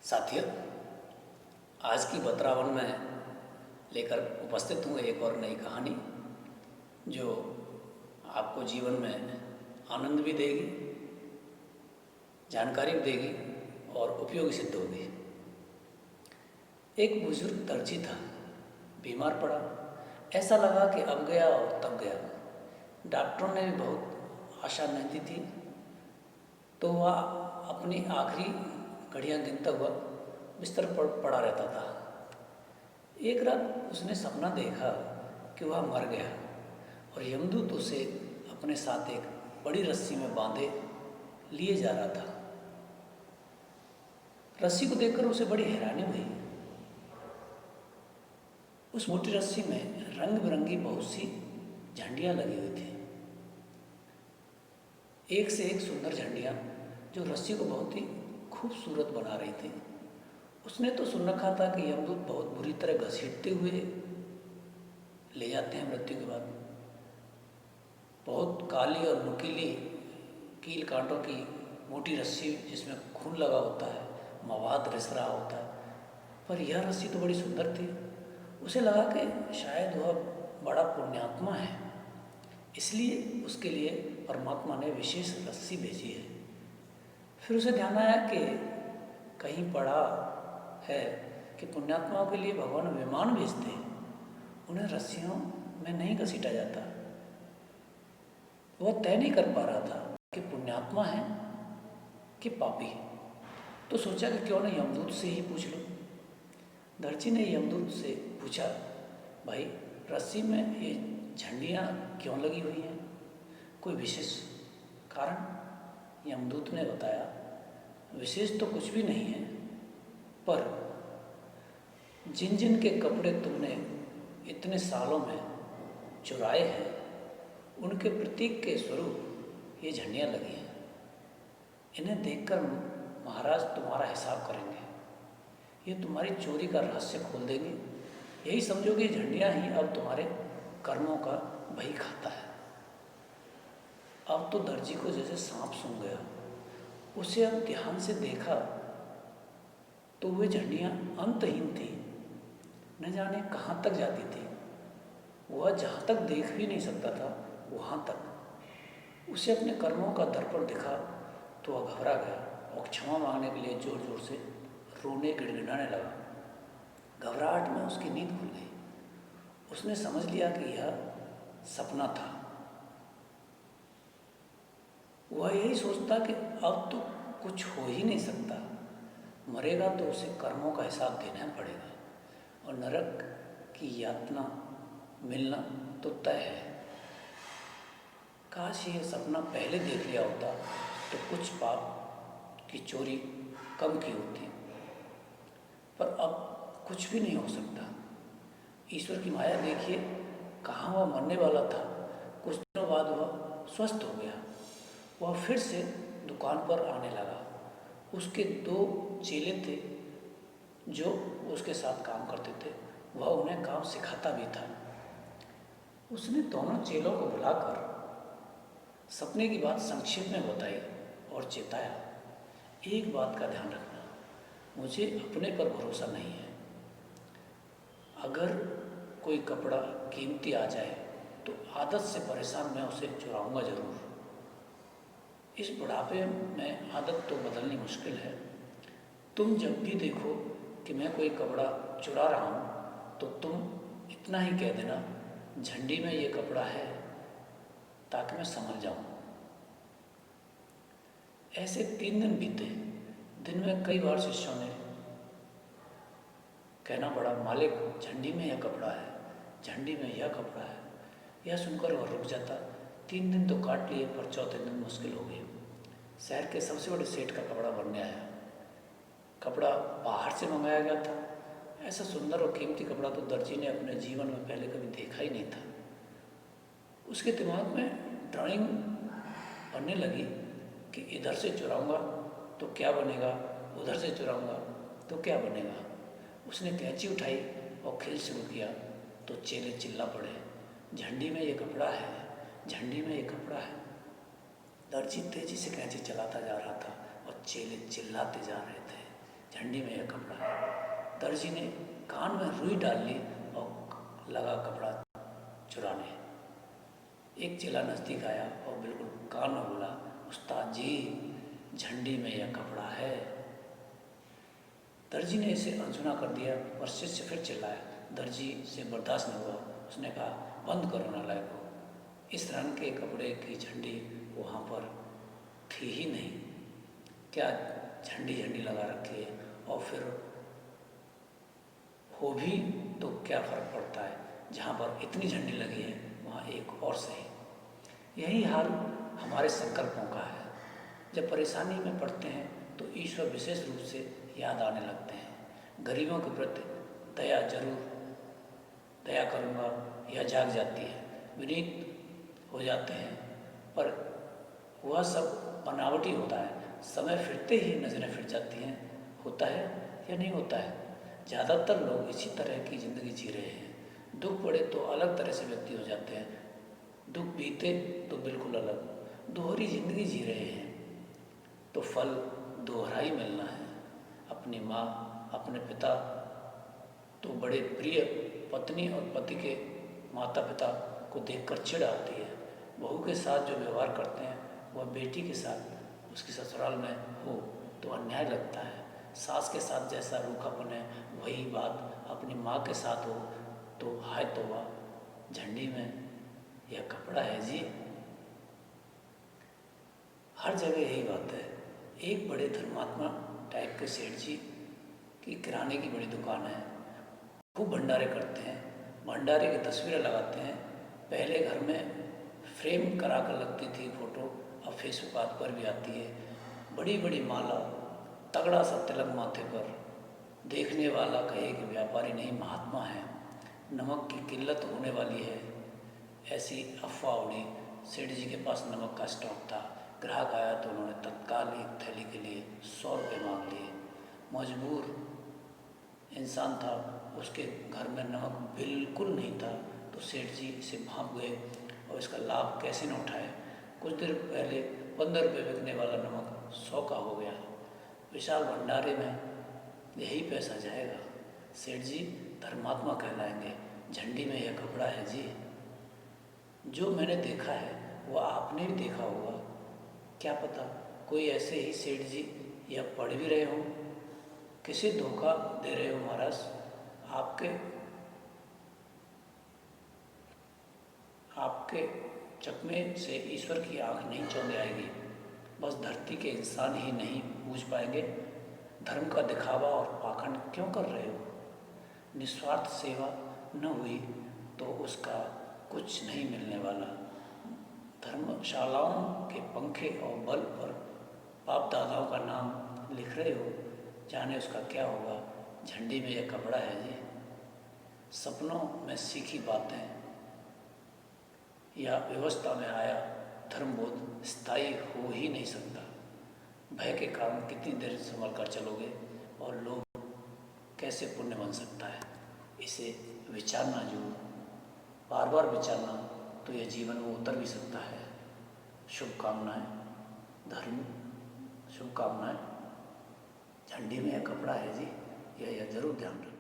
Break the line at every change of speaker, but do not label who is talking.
साथियों, आज की बतरावन में लेकर उपस्थित हूँ एक और नई कहानी जो आपको जीवन में आनंद भी देगी, जानकारी भी देगी और उपयोगी सिद्ध होगी। एक बुजुर्ग दर्जी था, बीमार पड़ा। ऐसा लगा कि अब गया और तब गया। डॉक्टरों ने भी बहुत आशा नहीं दी थी, तो वह अपनी आखिरी घड़ियां गिनता हुआ बिस्तर पर पड़ा रहता था। एक रात उसने सपना देखा कि वह मर गया और यमदूत उसे अपने साथ एक बड़ी रस्सी में बांधे लिए जा रहा था। रस्सी को देखकर उसे बड़ी हैरानी हुई। उस मोटी रस्सी में रंग बिरंगी बहुत सी झंडियाँ लगी हुई थी, एक से एक सुंदर झंडियाँ जो रस्सी को बहुत ही खूबसूरत बना रही थी। उसने तो सुन रखा था कि यमदूत बहुत बुरी तरह घसीटते हुए ले जाते हैं मृत्यु के बाद। बहुत काली और नुकीली कील कांटों की मोटी रस्सी जिसमें खून लगा होता है, मवाद रिस रहा होता है। पर यह रस्सी तो बड़ी सुंदर थी। उसे लगा कि शायद वह बड़ा पुण्यात्मा है, इसलिए उसके लिए परमात्मा ने विशेष रस्सी भेजी है। फिर उसे ध्यान आया कि कहीं पढ़ा है कि पुण्यात्माओं के लिए भगवान विमान भेजते हैं, उन्हें रस्सियों में नहीं घसीटा जाता। वह तय नहीं कर पा रहा था कि पुण्यात्मा है कि पापी। तो सोचा कि क्यों न यमदूत से ही पूछ लो। दर्जी ने यमदूत से पूछा, भाई रस्सी में ये झंडियाँ क्यों लगी हुई हैं, कोई विशेष कारण? यमदूत ने बताया, विशेष तो कुछ भी नहीं है, पर जिन जिन के कपड़े तुमने इतने सालों में चुराए हैं, उनके प्रतीक के स्वरूप ये झंडियाँ लगी हैं। इन्हें देखकर महाराज तुम्हारा हिसाब करेंगे, ये तुम्हारी चोरी का रहस्य खोल देंगे। यही समझो कि झंडियाँ ही अब तुम्हारे कर्मों का बही खाता है। अब तो दर्जी को जैसे सांप सूंघ गया। उसे अब ध्यान से देखा तो वे झंडियाँ अंतहीन थी, न जाने कहाँ तक जाती थी। वह जहाँ तक देख भी नहीं सकता था वहाँ तक। उसे अपने कर्मों का दर्पण दिखा तो वह घबरा गया और क्षमा मांगने के लिए जोर जोर से रोने गिड़गिड़ाने लगा। घबराहट में उसकी नींद खुल गई। उसने समझ लिया कि यह सपना था। वह यही सोचता कि अब तो कुछ हो ही नहीं सकता, मरेगा तो उसे कर्मों का हिसाब देना पड़ेगा और नरक की यातना मिलना तो तय है। काश ये सपना पहले देख लिया होता तो कुछ पाप की चोरी कम की होती, पर अब कुछ भी नहीं हो सकता। ईश्वर की माया देखिए, कहाँ वह मरने वाला था, कुछ दिनों बाद वह स्वस्थ हो गया। वह फिर से दुकान पर आने लगा। उसके 2 चेले थे जो उसके साथ काम करते थे। वह उन्हें काम सिखाता भी था। उसने दोनों चेलों को बुलाकर सपने की बात संक्षेप में बताई और चेताया, एक बात का ध्यान रखना, मुझे अपने पर भरोसा नहीं है। अगर कोई कपड़ा कीमती आ जाए तो आदत से परेशान मैं उसे चुराऊंगा जरूर। इस बुढ़ापे में आदत तो बदलनी मुश्किल है। तुम जब भी देखो कि मैं कोई कपड़ा चुरा रहा हूँ तो तुम इतना ही कह देना, झंडी में ये कपड़ा है, ताकि मैं समझ जाऊँ। ऐसे 3 दिन बीते। दिन में कई बार शिष्यों ने कहना पड़ा, मालिक झंडी में यह कपड़ा है, झंडी में यह कपड़ा है। यह सुनकर वह रुक जाता। 3 दिन तो काट लिए, पर चौथे दिन मुश्किल हो गई। शहर के सबसे बड़े सेठ का कपड़ा बनने आया। कपड़ा बाहर से मंगाया गया था। ऐसा सुंदर और कीमती कपड़ा तो दर्जी ने अपने जीवन में पहले कभी देखा ही नहीं था। उसके दिमाग में ड्राइंग बनने लगी कि इधर से चुराऊंगा तो क्या बनेगा, उधर से चुराऊंगा तो क्या बनेगा। उसने कैंची उठाई और खेल शुरू किया तो चेले चिल्ला पड़े, झंडी में ये कपड़ा है, झंडी में ये कपड़ा है। दर्जी तेजी से कैंची चलाता जा रहा था और चेले चिल्लाते जा रहे थे, झंडी में यह कपड़ा है। दर्जी ने कान में रुई डाल ली और लगा कपड़ा चुराने। एक चेला नज़दीक आया और बिल्कुल कान में बोला, उस्ताद जी, झंडी में यह कपड़ा है। दर्जी ने इसे अनसुना कर दिया और शिष्य फिर चिल्लाया। दर्जी से बर्दाश्त नहीं हुआ। उसने कहा, बंद करो नालायक को, इस रंग के कपड़े की झंडी वहाँ पर थी ही नहीं। क्या झंडी लगा रखी है, और फिर हो भी तो क्या फ़र्क पड़ता है, जहाँ पर इतनी झंडी लगी है वहाँ एक और सही। यही हाल हमारे संकल्पों का है। जब परेशानी में पड़ते हैं तो ईश्वर विशेष रूप से याद आने लगते हैं। गरीबों के प्रति दया करूँगा यह जाग जाती है, विनीत हो जाते हैं, पर वह सब बनावटी होता है। समय फिरते ही नज़रें फिर जाती हैं। होता है या नहीं होता है? ज़्यादातर लोग इसी तरह की ज़िंदगी जी रहे हैं। दुख पड़े तो अलग तरह से व्यक्ति हो जाते हैं, दुख बीते तो बिल्कुल अलग। दोहरी ज़िंदगी जी रहे हैं तो फल दोहरा ही मिलना है। अपनी माँ, अपने पिता तो बड़े प्रिय, पत्नी और पति के माता पिता को देखकर चिढ़ आती है। बहू के साथ जो व्यवहार करते हैं वह बेटी के साथ उसके ससुराल में हो तो अन्याय लगता है। सास के साथ जैसा रूखापन है वही बात अपनी माँ के साथ हो तो हाय तौबा, झंडी में यह कपड़ा है जी। हर जगह यही बात है। एक बड़े धर्मात्मा टाइप के सेठ जी की किराने की बड़ी दुकान है, खूब भंडारे करते हैं, भंडारे की तस्वीरें लगाते हैं। पहले घर में फ्रेम करा कर लगती थी फोटो, अब फेसबुक आदि पर भी आती है। बड़ी बड़ी माला, तगड़ा सा तिलक माथे पर, देखने वाला कहे कि व्यापारी नहीं महात्मा है। नमक की किल्लत होने वाली है, ऐसी अफवाह उड़ी। सेठ जी के पास नमक का स्टॉक था। ग्राहक आया तो उन्होंने तत्काल एक थैली के लिए 100 रुपये मांग लिए। मजबूर इंसान था, उसके घर में नमक बिल्कुल नहीं था, तो सेठ जी से भाग गए और इसका लाभ कैसे न उठाए। कुछ देर पहले 15 रुपये बिकने वाला नमक 100 का हो गया। विशाल भंडारे में यही पैसा जाएगा। सेठ जी धर्मात्मा कहलाएंगे। झंडी में यह कपड़ा है जी। जो मैंने देखा है वह आपने भी देखा होगा। क्या पता कोई ऐसे ही सेठ जी या पढ़ भी रहे हों, किसी धोखा दे रहे हो महाराज। आपके चकमे से ईश्वर की आंख नहीं चौंधे आएगी। बस धरती के इंसान ही नहीं बूझ पाएंगे धर्म का दिखावा और पाखंड क्यों कर रहे हो। निस्वार्थ सेवा न हुई तो उसका कुछ नहीं मिलने वाला। धर्मशालाओं के पंखे और बल पर बाप दादाओं का नाम लिख रहे हो, जाने उसका क्या होगा। झंडी में यह कपड़ा है जी। सपनों में सीखी बातें या व्यवस्था में आया धर्मबोध स्थायी हो ही नहीं सकता। भय के कारण कितनी देर संभल कर चलोगे, और लोभ कैसे पुण्य बन सकता है। इसे विचारना जरूर, बार बार विचारना, तो यह जीवन में उतर भी सकता है। शुभकामनाएं। धर्म शुभकामनाएं। झंडी में यह कपड़ा है जी, यह जरूर ध्यान रखें।